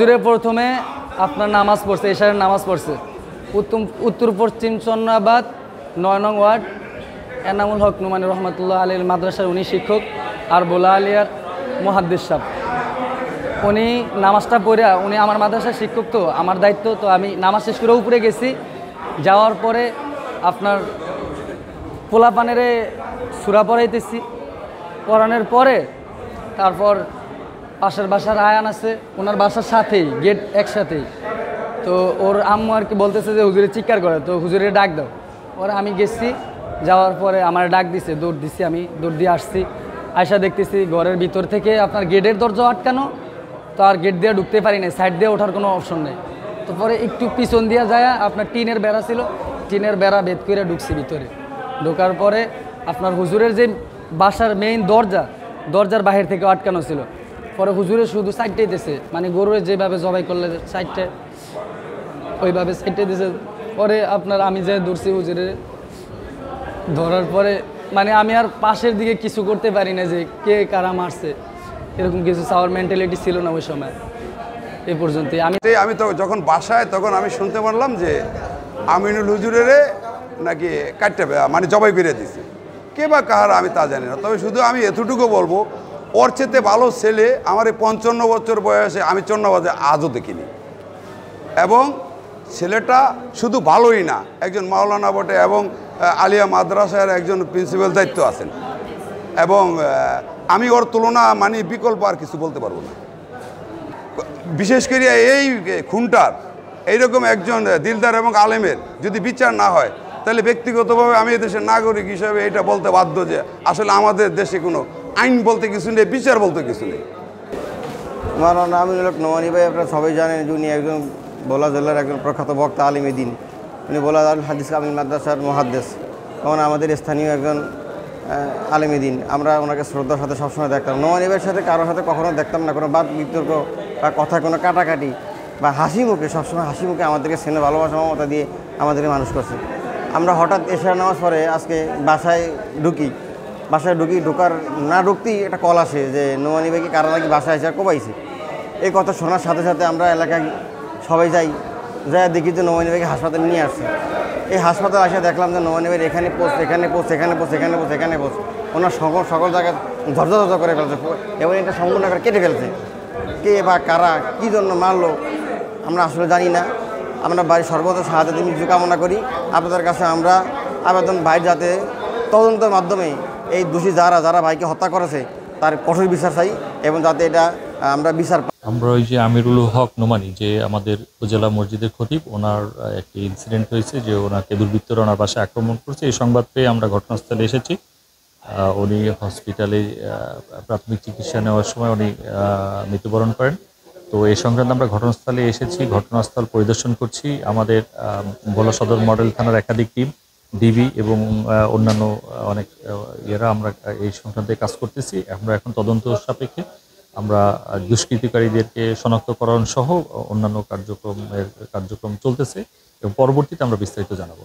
হুজুরে প্রথমে আপনার নামাজ পড়ছে, এশারের নামাজ পড়ছে উত্তর পশ্চিম চন্নাবাদ ৯ নং ওয়ার্ড এনামুল হক নোমানী রহমতুল্লাহ আলীর মাদ্রাসার উনি শিক্ষক আর বোলা আলিয়ার মুহাদ্দিস সাহেব। উনি নামাজটা পড়ে, উনি আমার মাদ্রাসার শিক্ষক, তো আমার দায়িত্ব, তো আমি নামাজ শেষ করে উপরে গেছি। যাওয়ার পরে আপনার পোলা পানেরে সুরা পড়াইতেছি, পড়ানোর পরে তারপর পাশের বাসার আয়ান আছে, ওনার বাসার সাথেই গেট একসাথেই, তো ওর আম্মু আর কি বলতেছে যে হুজুরে চিৎকার করে, তো হুজুরে ডাক দাও। ওরা আমি গেছি, যাওয়ার পরে আমার ডাক দিছে, দৌড় দিছি, আমি দৌড় দিয়ে আসছি। আয়সা দেখতেছি ঘরের ভিতর থেকে আপনার গেটের দরজা আটকানো, তো আর গেট দিয়ে ঢুকতে পারি না, সাইড দিয়ে ওঠার কোনো অপশন নেই। তো পরে একটু পিছন দিয়ে যায় আপনার টিনের বেড়া ছিল, টিনের বেড়া ভেদ করে ঢুকছি ভিতরে। ঢোকার পরে আপনার হুজুরের যে বাসার মেইন দরজার বাহির থেকে আটকানো ছিল। পরে হুজুরে শুধু সাইডটাই দিয়েছে, মানে গরুরে যেভাবে জবাই করলে সাইডটা ওইভাবে সাইডটা দিয়েছে। পরে আপনার আমি যে ধরছি হুজুরে, ধরার পরে মানে আমি আর পাশের দিকে কিছু করতে পারি না যে কে কারা মারছে, এরকম কিছু চাওয়ার মেন্টালিটি ছিল না ওই সময়। এই পর্যন্তই আমি তো যখন বাসায় তখন আমি শুনতে পারলাম যে আমিনুল হুজুরেরে নাকি কাটতে মানে জবাই বেরিয়ে দিছে। কে বা কাহারা আমি তা জানি না, তবে শুধু আমি এতটুকু বলবো, ওর চেতে ভালো ছেলে আমার এই 55 বছর বয়সে আমি চন্নাবাদে আজও দেখিনি। এবং ছেলেটা শুধু ভালোই না, একজন মাওলানা বটে এবং আলিয়া মাদ্রাসার একজন প্রিন্সিপাল দায়িত্ব আছেন। এবং আমি ওর তুলনা মানে বিকল্প আর কিছু বলতে পারবো না। বিশেষ করে এই খুনটার এইরকম একজন দিলদার এবং আলেমের যদি বিচার না হয়, তাহলে ব্যক্তিগতভাবে আমি এদেশের নাগরিক হিসাবে এটা বলতে বাধ্য যে আসলে আমাদের দেশে কোনো আইন বলতে কিছু নেই, বিচার বলতে কিছু নেই। আমার নাম আমিনুল হক নোমানী ভাই, আপনারা সবাই জানেন যে উনি একজন ভোলা জেলার একজন প্রখ্যাত বক্তা, আলিমে দ্বীন। উনি ভোলা দারুল হাদিস কামিল মাদ্রাসার মুহাদ্দিস, এবং আমাদের স্থানীয় একজন আলিমে দ্বীন। আমরা ওনাকে শ্রদ্ধার সাথে সবসময় দেখতাম। নোমানী ভাইয়ের সাথে কারোর সাথে কখনো দেখতাম না কোনো বাদ বিতর্ক বা কথা কোনো কাটাকাটি বা হাসি মুখে, সবসময় হাসি মুখে আমাদেরকে স্নেহ ভালোবাসা মমতা দিয়ে আমাদেরকে মানুষ করছে। আমরা হঠাৎ এশার নামাজ পরে আজকে বাসায় ঢুকতেই একটা কল আসে যে নোমানী ভাইকে কারা নাকি বাসায় এসে কোবাইছে। এই কথা শোনার সাথে সাথে আমরা এলাকায় সবাই যাই দেখি যে নোমানী ভাইকে হাসপাতালে নিয়ে আসছে। এই হাসপাতালে এসে দেখলাম যে নোমানী ভাইয়ের এখানে পোস্ট ওনার সকল জায়গায় ধৈর্য করে ফেলছে এবং এটা সম্পূর্ণ করে কেটে ফেলছে। কে বা কারা কী জন্য মারলো আমরা আসলে জানি না। আমরা বাড়ির সর্বত সাহায্য মৃত্যু কামনা করি। আপনাদের কাছে আমরা আবেদন, ভাই যাতে তদন্তের মাধ্যমে এই দোষী যারা ভাইকে হত্যা করেছে তার কঠোর বিচার চাই, এবং যাতে এটা আমরা বিচার পাই। আমরা ওই যে আমিরুল হক নোমানী, যে আমাদের উপজেলা মসজিদের খতিব, ওনার একটি ইনসিডেন্ট হয়েছে যে ওনাকে দুর্বৃত্তরা ওনার বাসায় আক্রমণ করছে। এই সংবাদ পেয়ে আমরা ঘটনাস্থলে এসেছি। উনি হসপিটালে প্রাথমিক চিকিৎসা নেওয়ার সময় উনি মৃত্যুবরণ করেন। তো এই সংক্রান্তে আমরা ঘটনাস্থলে এসেছি, ঘটনাস্থল পরিদর্শন করছি। আমাদের ভোলা সদর মডেল থানার একাধিক টিম, ডিবি এবং অন্যান্য অনেক আমরা এই সংক্রান্তে কাজ করতেছি। আমরা এখন তদন্ত সাপেক্ষে আমরা দুষ্কৃতিকারীদেরকে শনাক্তকরণ সহ অন্যান্য কার্যক্রম চলতেছে এবং পরবর্তীতে আমরা বিস্তারিত জানাবো।